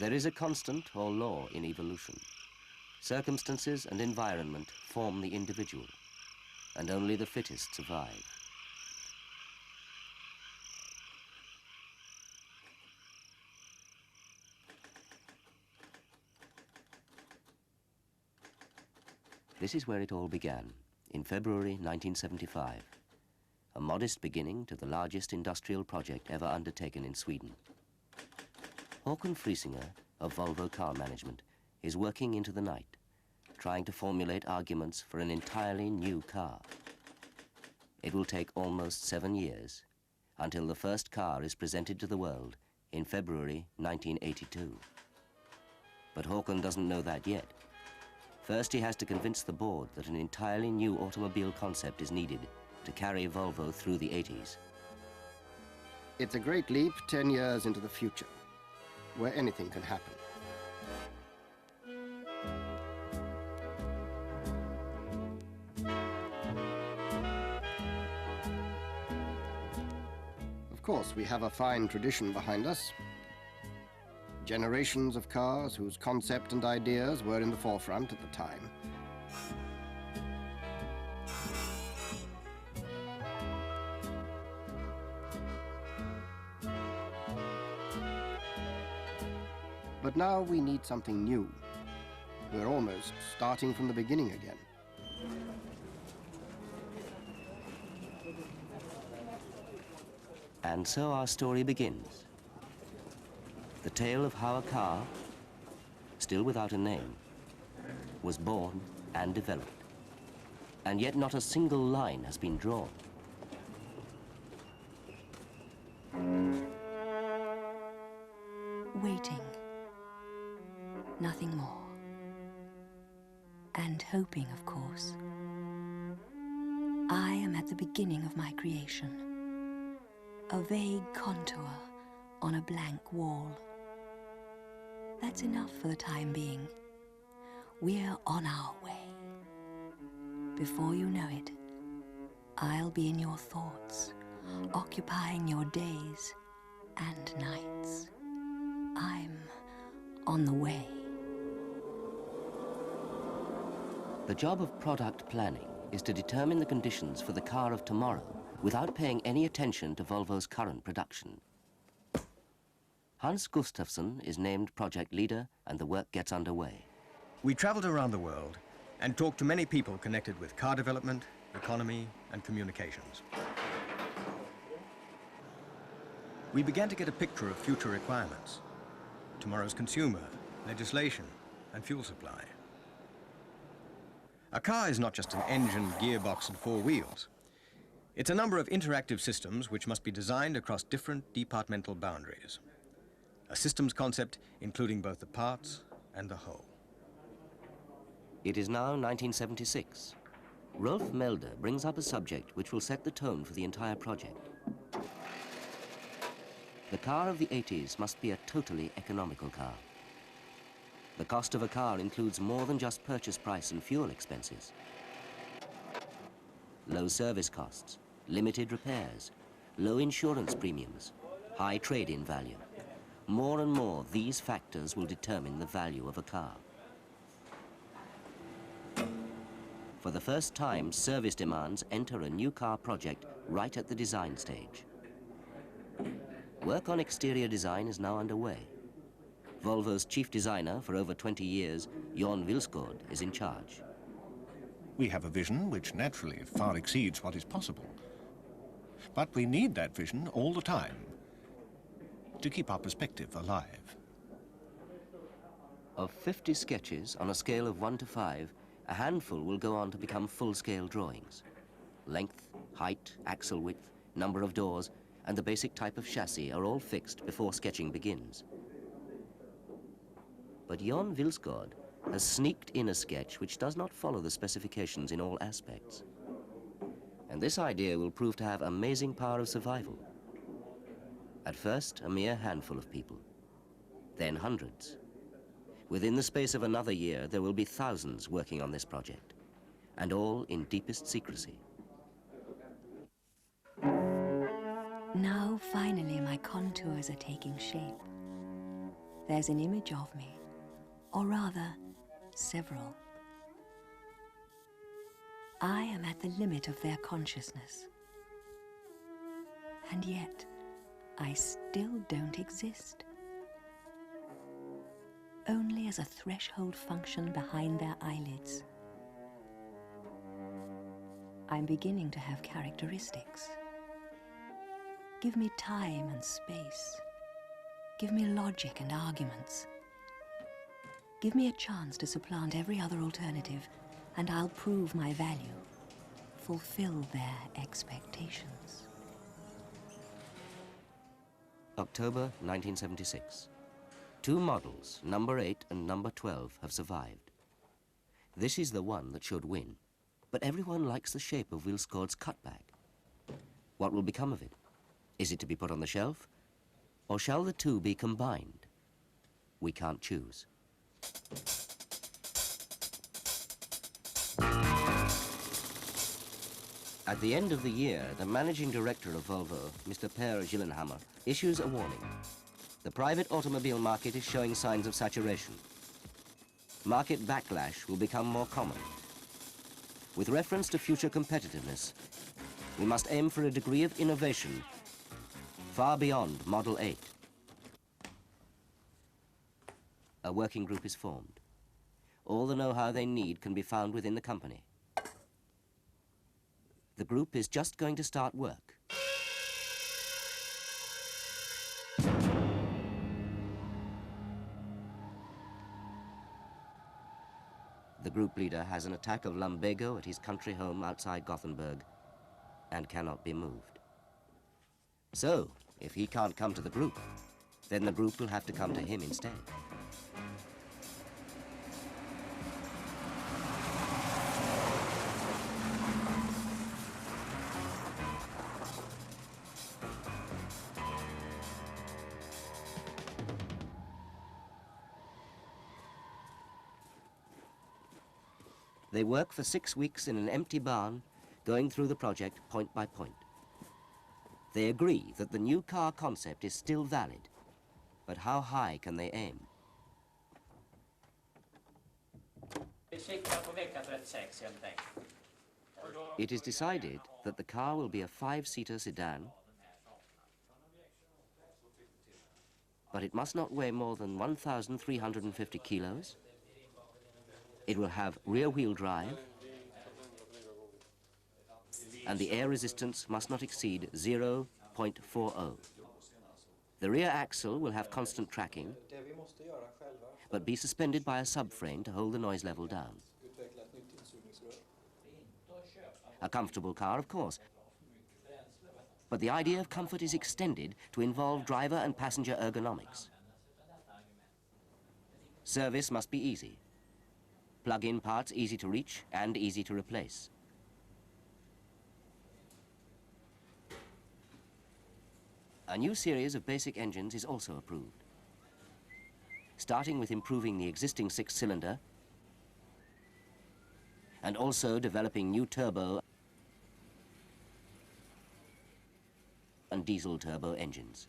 There is a constant or law in evolution. Circumstances and environment form the individual, and only the fittest survive. This is where it all began, in February 1975. A modest beginning to the largest industrial project ever undertaken in Sweden. Håkan Friesinger of Volvo Car Management is working into the night, trying to formulate arguments for an entirely new car. It will take almost 7 years until the first car is presented to the world in February 1982. But Håkan doesn't know that yet. First, he has to convince the board that an entirely new automobile concept is needed to carry Volvo through the 80s. It's a great leap 10 years into the future, where anything can happen. Of course, we have a fine tradition behind us. Generations of cars whose concept and ideas were in the forefront at the time. But now we need something new. We're almost starting from the beginning again. And so our story begins. The tale of how a car, still without a name, was born and developed. And yet not a single line has been drawn. Waiting. Nothing more. And hoping, of course. I am at the beginning of my creation. A vague contour on a blank wall. That's enough for the time being. We're on our way. Before you know it, I'll be in your thoughts, occupying your days and nights. I'm on the way. The job of product planning is to determine the conditions for the car of tomorrow without paying any attention to Volvo's current production. Hans Gustafsson is named project leader and the work gets underway. We traveled around the world and talked to many people connected with car development, economy, and communications. We began to get a picture of future requirements, tomorrow's consumer, legislation, and fuel supply. A car is not just an engine, gearbox, and 4 wheels. It's a number of interactive systems which must be designed across different departmental boundaries. A systems concept including both the parts and the whole. It is now 1976. Rolf Melder brings up a subject which will set the tone for the entire project. The car of the 80s must be a totally economical car. The cost of a car includes more than just purchase price and fuel expenses. Low service costs, limited repairs, low insurance premiums, high trade-in value. More and more, these factors will determine the value of a car. For the first time, service demands enter a new car project right at the design stage. Work on exterior design is now underway. Volvo's chief designer for over 20 years, Jon Vilsgaard, is in charge. We have a vision which naturally far exceeds what is possible. But we need that vision all the time to keep our perspective alive. Of 50 sketches on a scale of 1 to 5, a handful will go on to become full-scale drawings. Length, height, axle width, number of doors, and the basic type of chassis are all fixed before sketching begins. But Jon Vilsgaard has sneaked in a sketch which does not follow the specifications in all aspects. And this idea will prove to have amazing power of survival. At first, a mere handful of people, then hundreds. Within the space of another year, there will be thousands working on this project, and all in deepest secrecy. Now, finally, my contours are taking shape. there's an image of me, or rather, several. I am at the limit of their consciousness. And yet, I still don't exist. Only as a threshold function behind their eyelids. I'm beginning to have characteristics. Give me time and space. Give me logic and arguments. Give me a chance to supplant every other alternative, and I'll prove my value, fulfill their expectations. October 1976. 2 models, number 8 and number 12, have survived. This is the one that should win, but everyone likes the shape of Wilsgård's cutback. What will become of it? Is it to be put on the shelf? Or shall the two be combined? We can't choose. At the end of the year, the managing director of Volvo, Mr. Per Gyllenhammar, issues a warning. The private automobile market is showing signs of saturation. Market backlash will become more common. With reference to future competitiveness, we must aim for a degree of innovation far beyond Model 8. A working group is formed. All the know-how they need can be found within the company. The group is just going to start work. The group leader has an attack of lumbago at his country home outside Gothenburg and cannot be moved. So, if he can't come to the group, then the group will have to come to him instead. They work for 6 weeks in an empty barn, going through the project point by point. They agree that the new car concept is still valid, but how high can they aim? It is decided that the car will be a 5-seater sedan, but it must not weigh more than 1,350 kilos. It will have rear-wheel drive, and the air resistance must not exceed 0.40. The rear axle will have constant tracking, but be suspended by a subframe to hold the noise level down. A comfortable car, of course, but the idea of comfort is extended to involve driver and passenger ergonomics. Service must be easy. Plug-in parts easy to reach and easy to replace. A new series of basic engines is also approved, starting with improving the existing 6-cylinder and also developing new turbo and diesel turbo engines.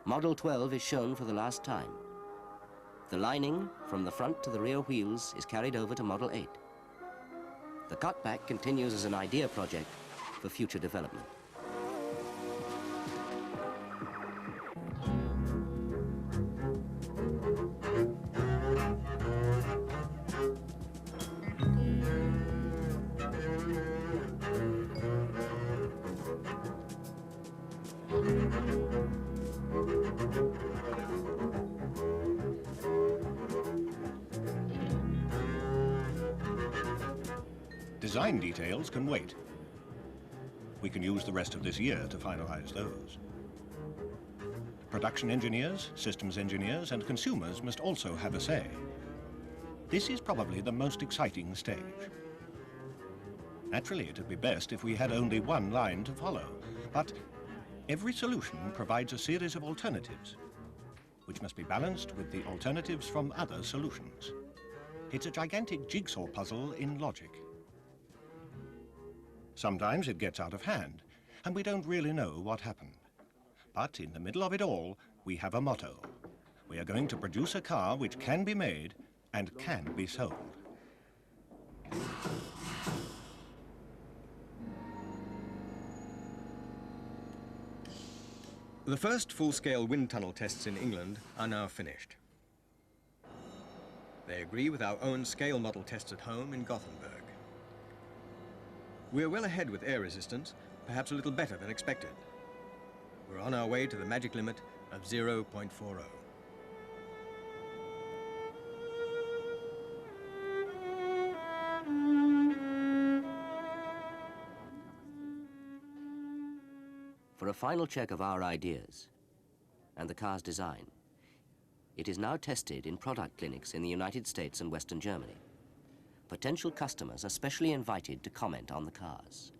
Model 12 is shown for the last time. The lining from the front to the rear wheels is carried over to Model 8. The cutback continues as an idea project for future development. Design details can wait. We can use the rest of this year to finalize those. Production engineers, systems engineers, and consumers must also have a say. This is probably the most exciting stage. Naturally, it would be best if we had only one line to follow, but every solution provides a series of alternatives, which must be balanced with the alternatives from other solutions. It's a gigantic jigsaw puzzle in logic. Sometimes it gets out of hand, and we don't really know what happened. But in the middle of it all, we have a motto. We are going to produce a car which can be made and can be sold. The first full-scale wind tunnel tests in England are now finished. They agree with our own scale model tests at home in Gothenburg. We're well ahead with air resistance, perhaps a little better than expected. We're on our way to the magic limit of 0.40. For a final check of our ideas and the car's design, it is now tested in product clinics in the United States and Western Germany. Potential customers are specially invited to comment on the cars.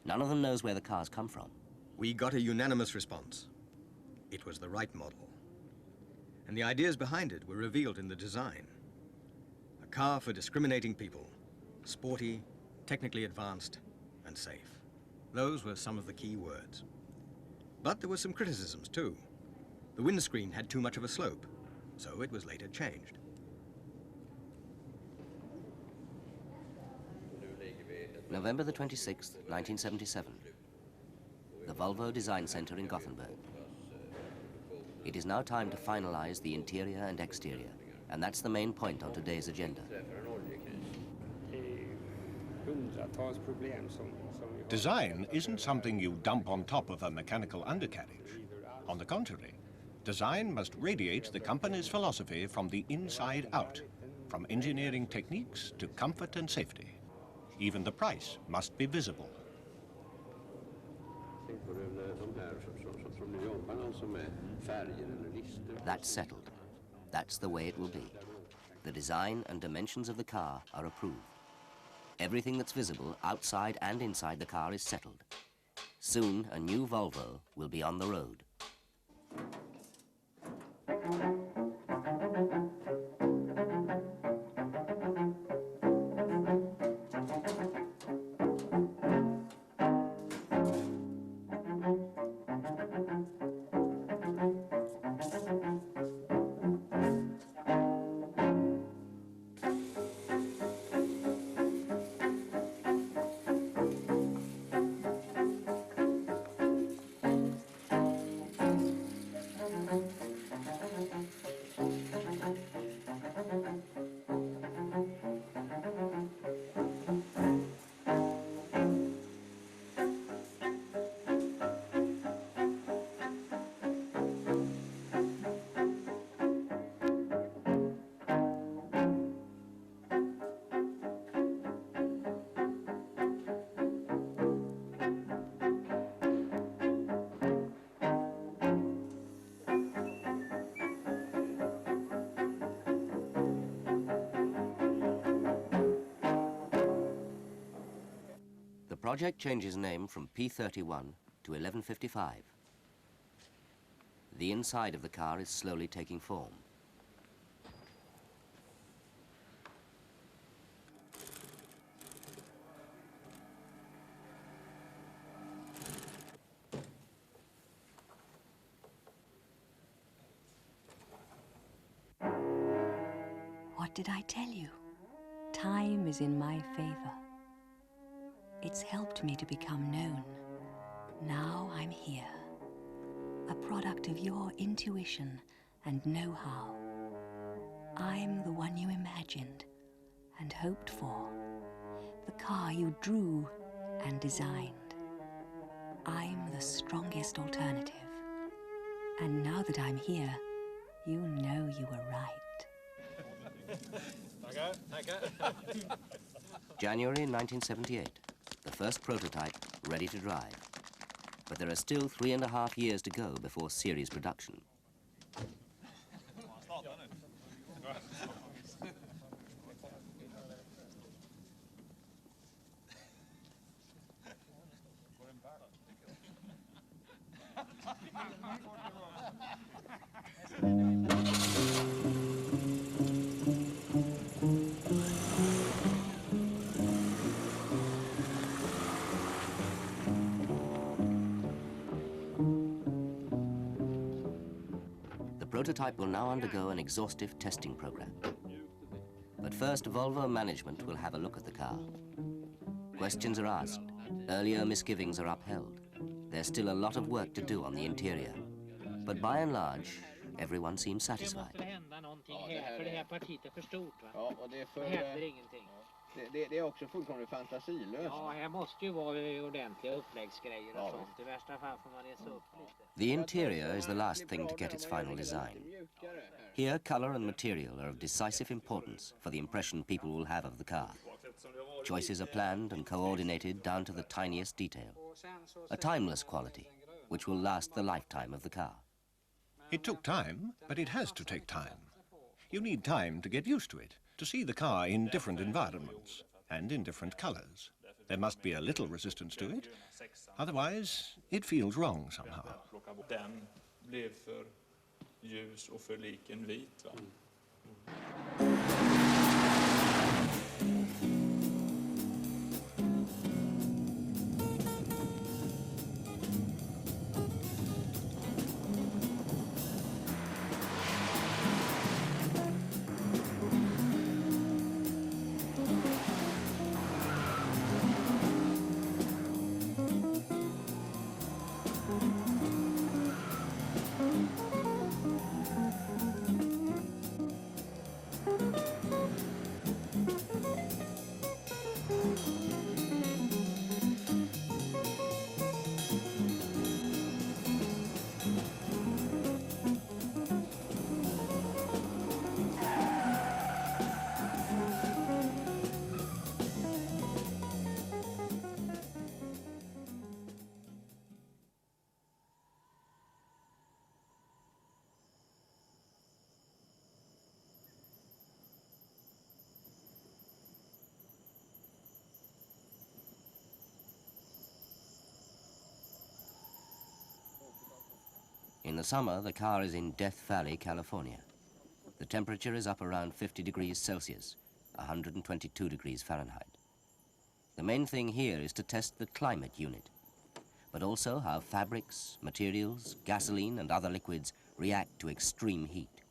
None of them knows where the cars come from. We got a unanimous response. It was the right model. And the ideas behind it were revealed in the design. A car for discriminating people. Sporty, technically advanced, and safe. Those were some of the key words. But there were some criticisms too. The windscreen had too much of a slope, so it was later changed. November the 26th, 1977. The Volvo Design Center in Gothenburg. It is now time to finalize the interior and exterior, and that's the main point on today's agenda. Design isn't something you dump on top of a mechanical undercarriage. On the contrary, design must radiate the company's philosophy from the inside out, from engineering techniques to comfort and safety. Even the price must be visible. That's settled. That's the way it will be. The design and dimensions of the car are approved. Everything that's visible outside and inside the car is settled. Soon, a new Volvo will be on the road. The project changes name from P31 to 1155. The inside of the car is slowly taking form. What did I tell you? Time is in my favor. It's helped me to become known. Now I'm here, a product of your intuition and know-how. I'm the one you imagined and hoped for, the car you drew and designed. I'm the strongest alternative. And now that I'm here, you know you were right. January 1978. The first prototype ready to drive. But there are still 3.5 years to go before series production. prototype will now undergo an exhaustive testing program. But first, Volvo management will have a look at the car. Questions are asked. Earlier misgivings are upheld. There's still a lot of work to do on the interior. But by and large, everyone seems satisfied. Det är också fullkomligt fantasilöst. Ja, här måste ju vara ordentliga uppläggsgrejer och sånt. I värsta fall får man resa upp lite. The interior is the last thing to get its final design. Here, color and material are of decisive importance for the impression people will have of the car. Choices are planned and coordinated down to the tiniest detail. A timeless quality, which will last the lifetime of the car. It took time, but it has to take time. You need time to get used to it, to see the car in different environments and in different colors. There must be a little resistance to it, otherwise it feels wrong somehow. Den blev för ljus och för lik en vit, va? In the summer, the car is in Death Valley, California. The temperature is up around 50 degrees Celsius, 122 degrees Fahrenheit. The main thing here is to test the climate unit, but also how fabrics, materials, gasoline and other liquids react to extreme heat.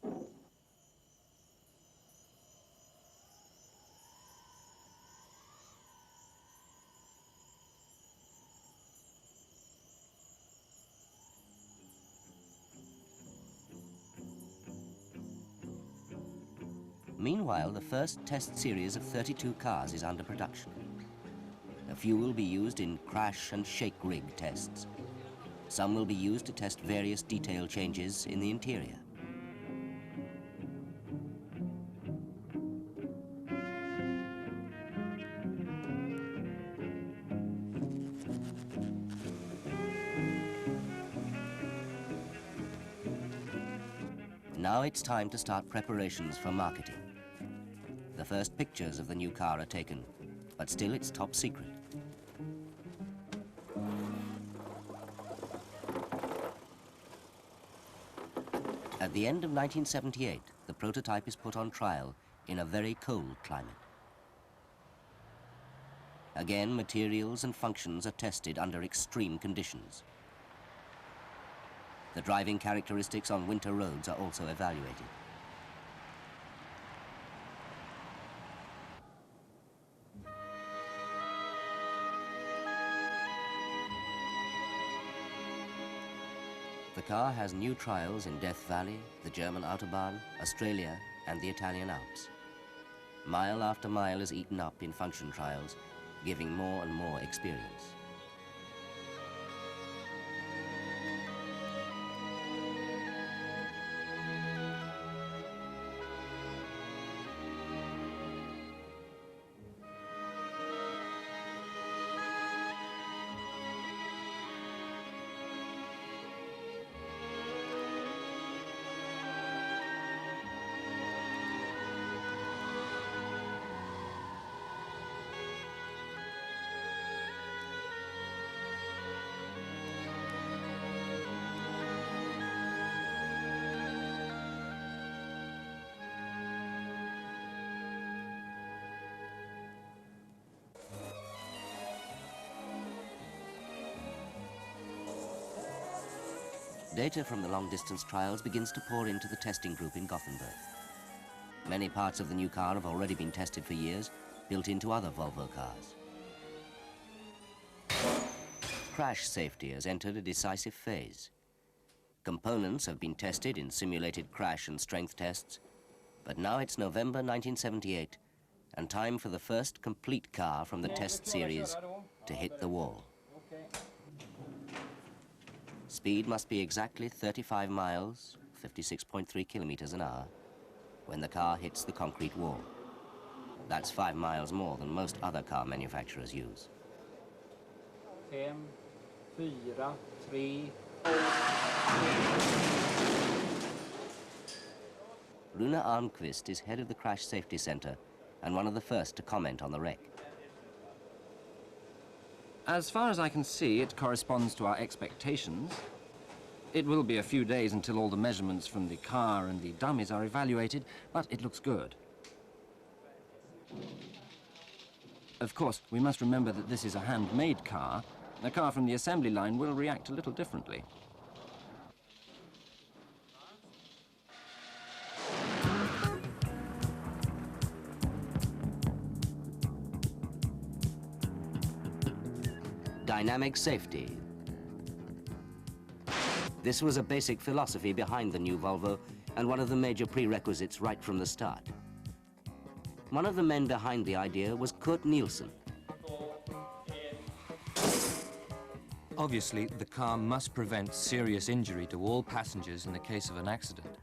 Meanwhile, the first test series of 32 cars is under production. A few will be used in crash and shake rig tests. Some will be used to test various detail changes in the interior. Now it's time to start preparations for marketing. The first pictures of the new car are taken, but still it's top secret. At the end of 1978, the prototype is put on trial in a very cold climate. Again, materials and functions are tested under extreme conditions. The driving characteristics on winter roads are also evaluated. The car has new trials in Death Valley, the German Autobahn, Australia, and the Italian Alps. Mile after mile is eaten up in function trials, giving more and more experience. Data from the long-distance trials begins to pour into the testing group in Gothenburg. Many parts of the new car have already been tested for years, built into other Volvo cars. Crash safety has entered a decisive phase. Components have been tested in simulated crash and strength tests, but now it's November 1978 and time for the first complete car from the test series to hit the wall. Speed must be exactly 35 miles, 56.3 kilometers an hour, when the car hits the concrete wall. That's 5 miles more than most other car manufacturers use. 5, 4, 3. Runa Almqvist is head of the Crash Safety Center and one of the first to comment on the wreck. As far as I can see, it corresponds to our expectations. It will be a few days until all the measurements from the car and the dummies are evaluated, but it looks good. Of course, we must remember that this is a handmade car. A car from the assembly line will react a little differently. Dynamic safety. This was a basic philosophy behind the new Volvo and one of the major prerequisites right from the start. One of the men behind the idea was Kurt Nielsen. Obviously, the car must prevent serious injury to all passengers in the case of an accident.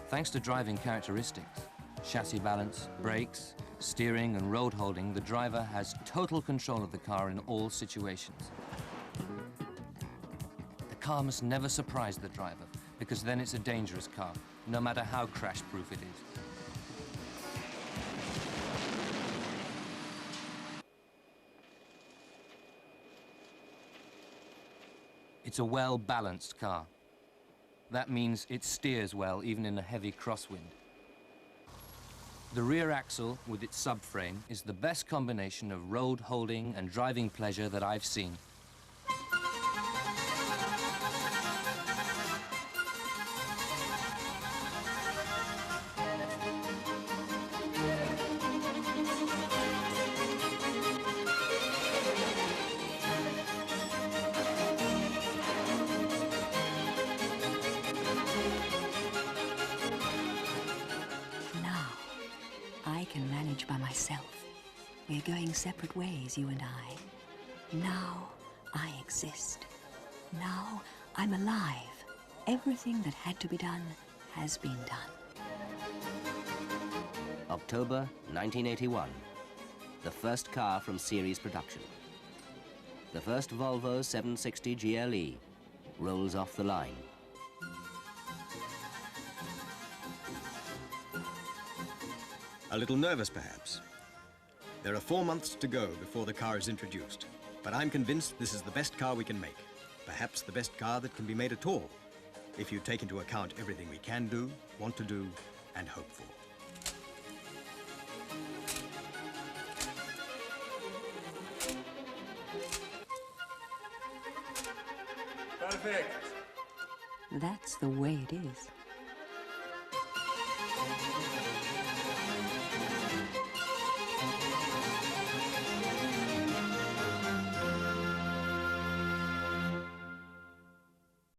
Thanks to driving characteristics, chassis balance, brakes, steering and road holding, the driver has total control of the car in all situations. The car must never surprise the driver, because then it's a dangerous car, no matter how crash-proof it is. It's a well-balanced car. That means it steers well, even in a heavy crosswind. The rear axle, with its subframe, is the best combination of road holding and driving pleasure that I've seen. I can manage by myself. We're going separate ways, you and I. Now I exist. Now I'm alive. Everything that had to be done has been done. October 1981. The first car from series production. The first Volvo 760 GLE rolls off the line. A little nervous, perhaps. There are 4 months to go before the car is introduced, but I'm convinced this is the best car we can make. Perhaps the best car that can be made at all, if you take into account everything we can do, want to do, and hope for. Perfect. That's the way it is.